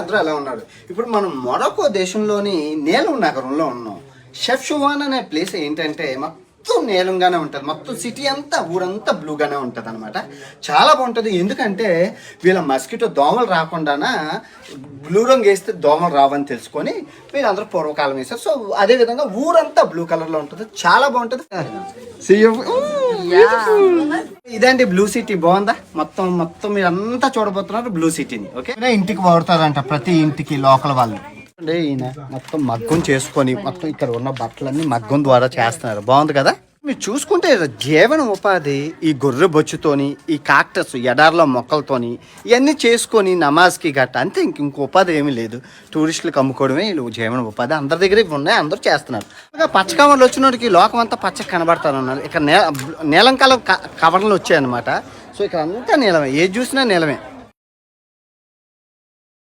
అందరూ ఎలా ఉన్నారు. ఇప్పుడు మనం మొరొకో దేశంలోని నీలం నగరంలో ఉన్నాం. షెఫ్షువాన్ అనే ప్లేస్ ఏంటంటే మొత్తం నీలంగానే ఉంటుంది, మొత్తం సిటీ అంతా ఊరంతా బ్లూగానే ఉంటుంది అనమాట. చాలా బాగుంటుంది. ఎందుకంటే వీళ్ళ మస్కిటో దోమలు రాకుండానా బ్లూ రంగు వేస్తే దోమలు రావని తెలుసుకొని వీళ్ళందరూ పూర్వకాలం వేస్తారు. సో అదేవిధంగా ఊరంతా బ్లూ కలర్లో ఉంటుంది, చాలా బాగుంటుంది. ఇదండి బ్లూ సిటీ. బాగుందా? మొత్తం మొత్తం మీరు అంతా చూడబోతున్నారు బ్లూ సిటీని. ఓకే, ఇంటికి వాడతారంట ప్రతి ఇంటికి లోకల్ వాళ్ళు. అంటే ఈయన మొత్తం మగ్గం చేసుకొని మొత్తం ఇక్కడ ఉన్న బట్టలన్నీ మగ్గం ద్వారా చేస్తున్నారు. బాగుంది కదా? మీరు చూసుకుంటే జీవన ఉపాధి ఈ గొర్రె బొచ్చుతోని, ఈ కాక్టస్ ఎడార్లో మొక్కలతోని ఇవన్నీ చేసుకొని నమాజ్కి గట్ట అంతే. ఇంకో ఉపాధి ఏమీ లేదు. టూరిస్టులకు అమ్ముకోవడమే వీళ్ళు జీవన ఉపాధి. అందరి దగ్గర ఉన్నాయి, అందరూ చేస్తున్నారు. పచ్చ కవర్లు వచ్చినోడికి లోకం అంతా పచ్చ కనబడతారన్నారు. ఇక్కడ నీలం కలర్ కవర్లు వచ్చాయన్నమాట. సో ఇక్కడ అంతా నీలమే, ఏది చూసినా నీలమే.